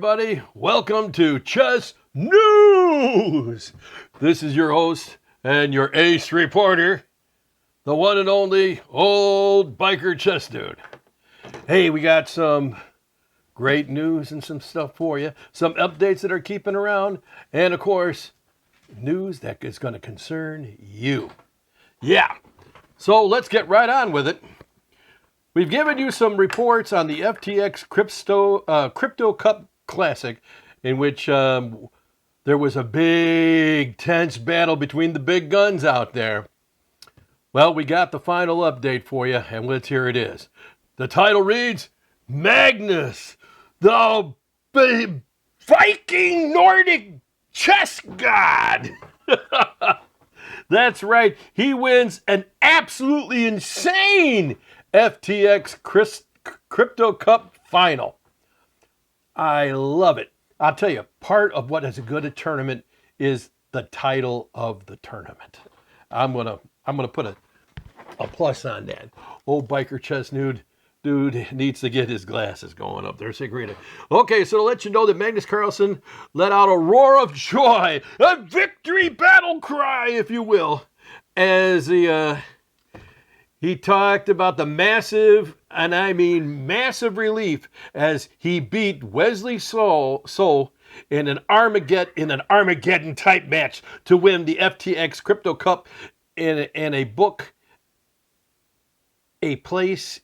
everybody. Welcome to Chess News. This is your host and your ace reporter, the one and only old biker chess dude. Hey, we got some great news and some stuff for you. Some updates that are keeping around. And of course, news that is going to concern you. Yeah. So let's get right on with it. We've given you some reports on the FTX Crypto Cup Classic, in which there was a big, tense battle between the big guns out there. Well, we got the final update for you, and let's hear it is. The title reads, Magnus, the Viking Nordic chess god. That's right. He wins an absolutely insane FTX Crypto Cup final. I love it. I'll tell you, part of what is a good tournament is the title of the tournament. I'm gonna put a plus on that. Old biker chess dude needs to get his glasses going up there. Okay, so to let you know that Magnus Carlsen let out a roar of joy, a victory battle cry, if you will, as he talked about the massive, and I mean massive relief as he beat Wesley So in an Armageddon type match to win the FTX Crypto Cup and book a place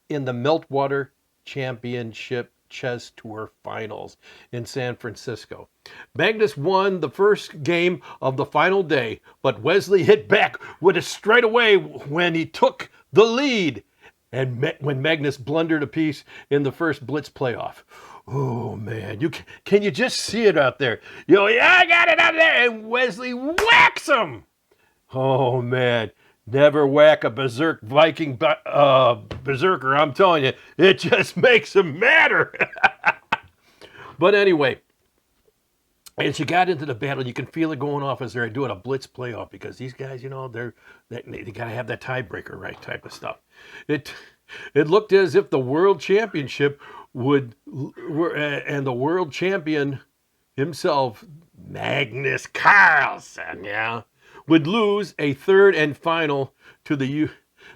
in the Meltwater Championship Chess Tour Finals in San Francisco. Magnus won the first game of the final day, but Wesley hit back with a straightaway when he took the lead, and when Magnus blundered a piece in the first Blitz playoff. Oh man, can you just see it out there? I got it out there, and Wesley whacks him. Oh man. Never whack a Viking berserker, I'm telling you. It just makes him madder. But anyway, as you got into the battle, you can feel it going off as they're doing a Blitz playoff, because these guys, they got to have that tiebreaker right type of stuff. It looked as if the world championship and the world champion himself, Magnus Carlsen, would lose a third and final to the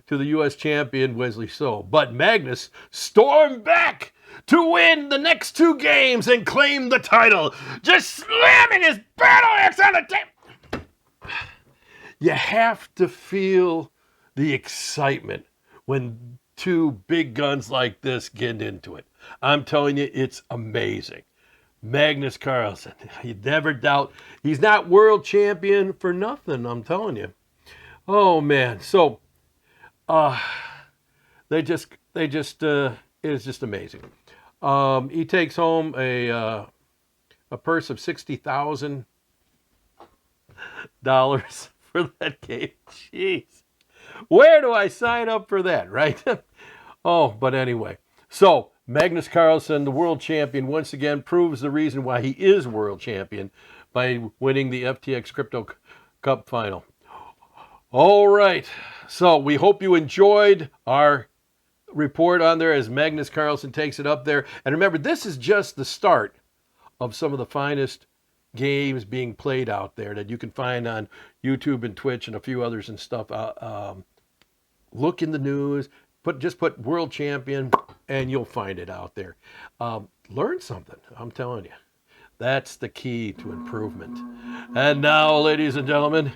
U.S. champion Wesley So. But Magnus stormed back to win the next two games and claim the title, just slamming his battle axe on the table. You have to feel the excitement when two big guns like this get into it. I'm telling you, it's amazing. Magnus Carlsen, you never doubt he's not world champion for nothing, I'm telling you. Oh man, so it is just amazing. He takes home a purse of $60,000 for that game. Jeez, where do I sign up for that, right? Oh, but anyway, so Magnus Carlsen, the world champion, once again proves the reason why he is world champion by winning the FTX Crypto Cup final. All right, so we hope you enjoyed our report on there as Magnus Carlsen takes it up there. And remember, this is just the start of some of the finest games being played out there that you can find on YouTube and Twitch and a few others and stuff. Look in the news. Just put world champion and you'll find it out there. Learn something, I'm telling you. That's the key to improvement. And now, ladies and gentlemen,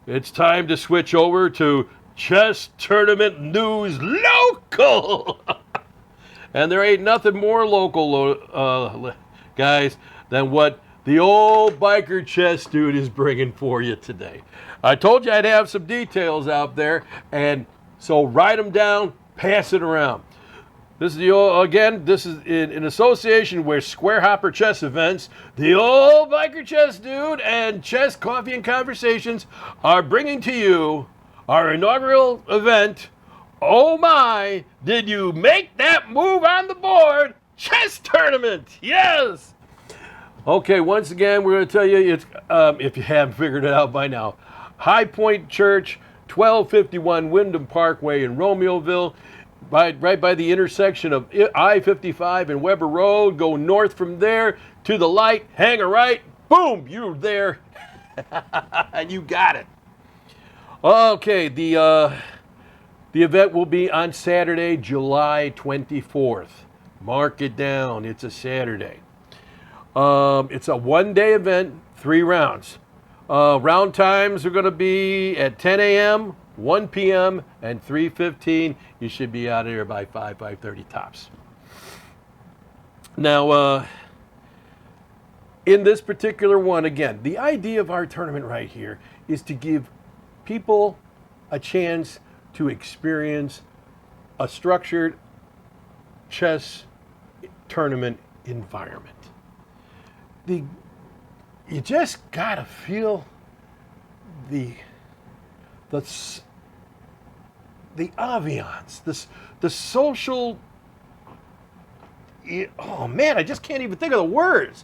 it's time to switch over to Chess Tournament News Local. And there ain't nothing more local, guys, than what the old biker chess dude is bringing for you today. I told you I'd have some details out there, and so write them down, pass it around. This is in association with Square Hopper Chess Events. The old biker chess dude and Chess Coffee and Conversations are bringing to you our inaugural event. Oh my, did you make that move on the board? Chess Tournament, yes! Okay, once again, we're going to tell you, it's if you haven't figured it out by now, High Point Church, 1251 Wyndham Parkway in Romeoville. right by the intersection of I-55 and Weber Road. Go north from there to the light, hang a right, boom, you're there, and you got it. Okay, the event will be on Saturday, July 24th. Mark it down. It's a Saturday. It's a one-day event, 3 rounds. Round times are going to be at 10 a.m., 1 p.m., and 3:15. You should be out of here by 5:30 tops. Now, in this particular one, again, the idea of our tournament right here is to give people a chance to experience a structured chess tournament environment. You just gotta feel the ambiance, the social. Oh man, I just can't even think of the words.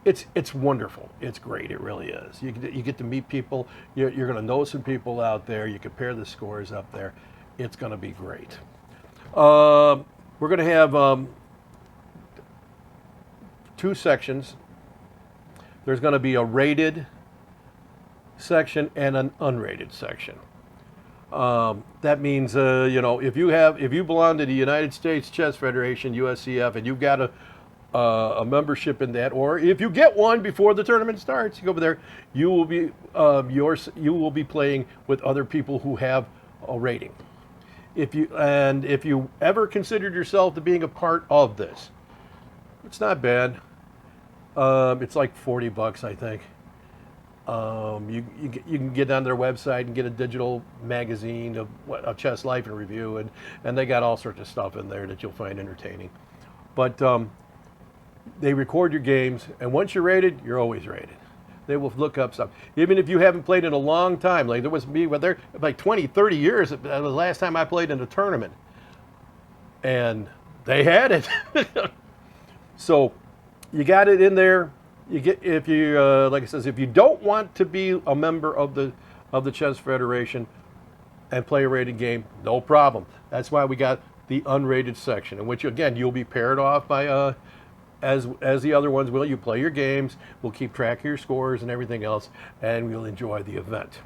It's wonderful. It's great. It really is. You get to meet people. You're going to know some people out there. You compare the scores up there. It's going to be great. We're going to have 2 sections. There's going to be a rated section and an unrated section. That means if you belong to the United States Chess Federation (USCF) and you've got a membership in that, or if you get one before the tournament starts, you go over there. You will be playing with other people who have a rating. If you ever considered yourself to being a part of this, it's not bad. It's like $40, I think. You can get on their website and get a digital magazine of Chess Life and Review, and they got all sorts of stuff in there that you'll find entertaining. But they record your games, and once you're rated, you're always rated. They will look up stuff. Even if you haven't played in a long time, like there was me, but there like 20, 30 years, the last time I played in a tournament. And they had it. So you got it in there. You get if you like it says, if you don't want to be a member of the Chess Federation and play a rated game, no problem. That's why we got the unrated section, in which again you'll be paired off by as the other ones will. You play your games. We'll keep track of your scores and everything else, and we'll enjoy the event.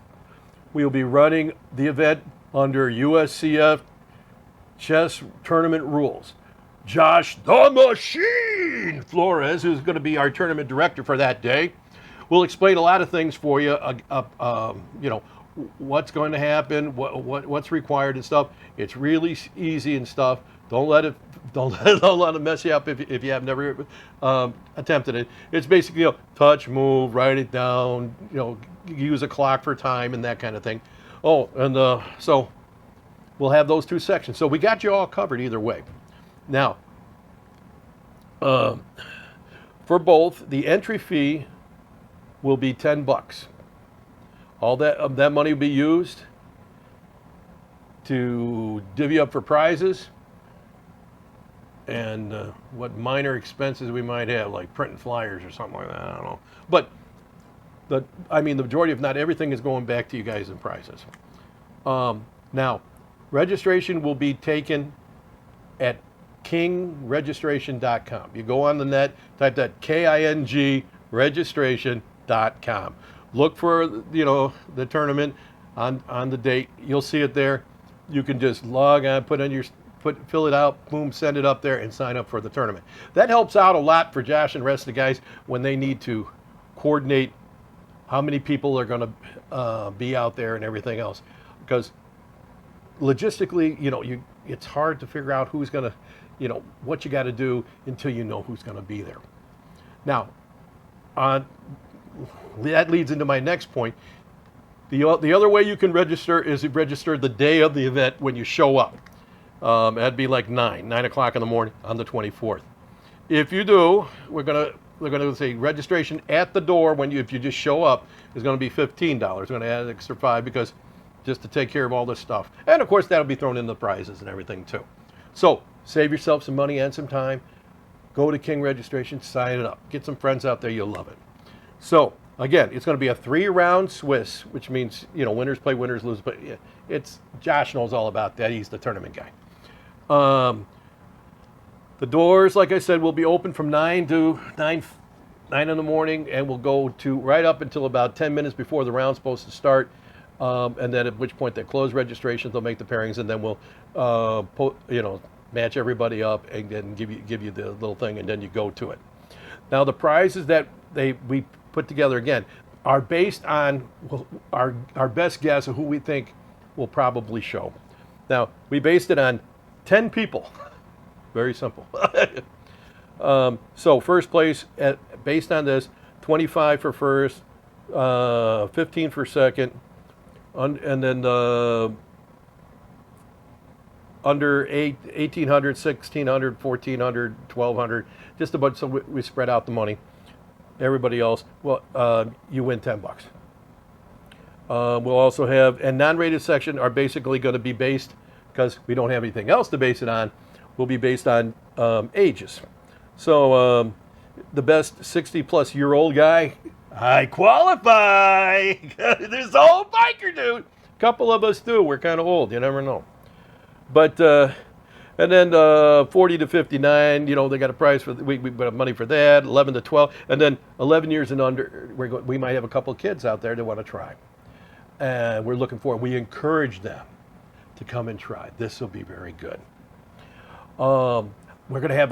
We'll be running the event under USCF chess tournament rules. Josh the Machine Flores, who's going to be our tournament director for that day, will explain a lot of things for you. What's going to happen, what's required and stuff. It's really easy and stuff. Don't let it mess you up if you have never attempted it. It's basically touch, move, write it down. Use a clock for time and that kind of thing. Oh, and so we'll have those 2 sections. So we got you all covered either way. Now, for both, the entry fee will be $10. All that money will be used to divvy up for prizes and what minor expenses we might have, like printing flyers or something like that. I don't know. But the majority, if not everything, is going back to you guys in prizes. Now, registration will be taken at kingregistration.com. You go on the net, type that KING registration.com. Look for the tournament on the date. You'll see it there. You can just log on, fill it out, boom, send it up there, and sign up for the tournament. That helps out a lot for Josh and the rest of the guys when they need to coordinate how many people are going to be out there and everything else. Because logistically, it's hard to figure out who's going to, what you got to do until you know who's going to be there. Now, that leads into my next point. The other way you can register is to register the day of the event when you show up. That'd be like 9 o'clock in the morning on the 24th. If you do, we're gonna say registration at the door if you just show up is going to be $15. We're going to add an extra $5 because just to take care of all this stuff, and of course that'll be thrown in the prizes and everything too. So save yourself some money and some time. Go to King Registration, sign it up. Get some friends out there, you'll love it. So again, it's going to be a 3-round Swiss, which means winners play winners, losers play. Josh knows all about that. He's the tournament guy. The doors, like I said, will be open from 9 in the morning, and we'll go to right up until about 10 minutes before the round's supposed to start. And then at which point they close registrations, they'll make the pairings, and then we'll, match everybody up and then give you the little thing, and then you go to it. Now the prizes that we put together again are based on our best guess of who we think will probably show. Now we based it on 10 people. Very simple. So first place, based on this, 25 for first, 15 for second, and then under 1,800, 1,600, 1,400, 1,200, just a bunch. So we spread out the money. Everybody else, well, you win $10. We'll also have, and non-rated section are basically going to be based, because we don't have anything else to base it on, will be based on ages. So the best 60-plus year old guy, I qualify. There's the old biker dude. A couple of us do. We're kind of old. You never know. But and then 40 to 59, they got a prize for we got money for that. 11 to 12, and then 11 years and under, we might have a couple of kids out there that want to try, and we're looking for. We encourage them to come and try. This will be very good. We're going to have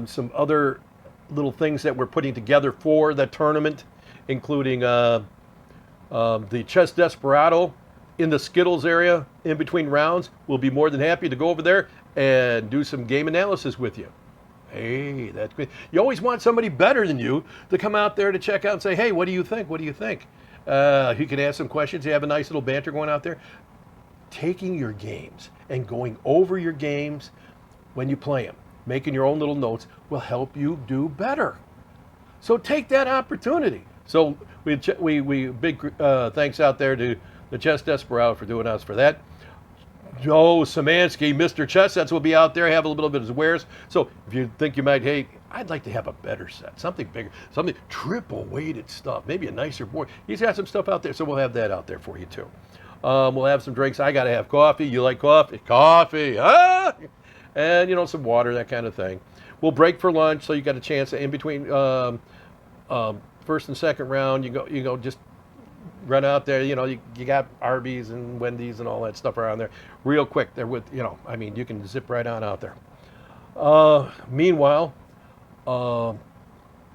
some other little things that we're putting together for the tournament, including the Chess Desperado in the Skittles area in between rounds. We'll be more than happy to go over there and do some game analysis with you. Hey, that's great. You always want somebody better than you to come out there to check out and say, hey, what do you think? What do you think? You can ask some questions. You have a nice little banter going out there. Taking your games and going over your games when you play them, making your own little notes, will help you do better. So take that opportunity. So we big thanks out there to the Chess Desperado for doing us for that. Joe Samansky, Mr. Chess Sets, will be out there, have a little bit of his wares. So if you think you might, hey, I'd like to have a better set, something bigger, something triple weighted stuff, maybe a nicer board. He's got some stuff out there, so we'll have that out there for you too. We'll have some drinks. I got to have coffee. You like coffee? Coffee, and some water, that kind of thing. We'll break for lunch, so you got a chance in between first and second round. You go just run out there. You got Arby's and Wendy's and all that stuff around there. Real quick, they're with you can zip right on out there. Meanwhile,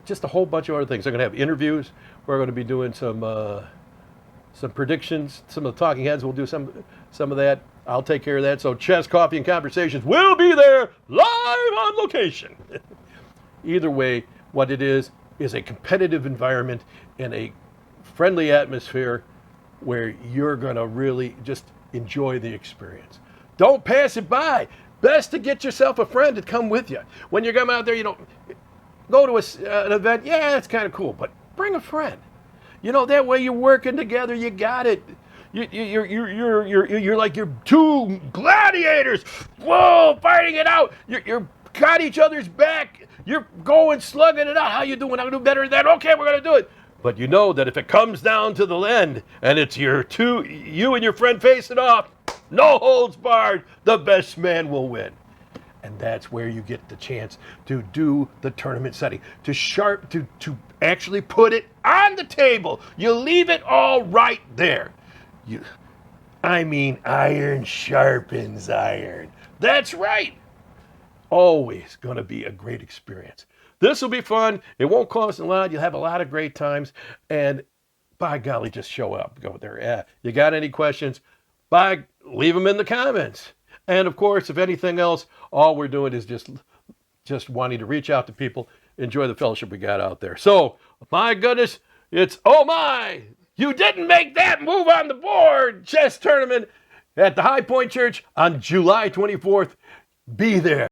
just a whole bunch of other things. They're going to have interviews. We're going to be doing some predictions. Some of the talking heads will do some of that. I'll take care of that. So Chess, Coffee, and Conversations will be there live on location. Either way, what it is a competitive environment in a friendly atmosphere where you're going to really just enjoy the experience. Don't pass it by. Best to get yourself a friend to come with you. When you come out there, go to an event. Yeah, it's kind of cool, but bring a friend. That way you're working together. You got it. You're like you're two gladiators. Whoa, fighting it out. You're got each other's back. You're going slugging it out. How you doing? I'll do better than that. Okay, we're gonna do it. But you know that if it comes down to the end and it's you and your friend facing off, no holds barred, the best man will win. And that's where you get the chance to do the tournament setting, to actually put it on the table. You leave it all right there. Iron sharpens iron. That's right. Always going to be a great experience. This will be fun. It won't cost a lot. You'll have a lot of great times. And by golly, just show up. Go there. Yeah. You got any questions? Leave them in the comments. And of course, if anything else, all we're doing is just wanting to reach out to people, enjoy the fellowship we got out there. So, my goodness, oh my, you didn't make that move on the board chess tournament at the High Point Church on July 24th. Be there.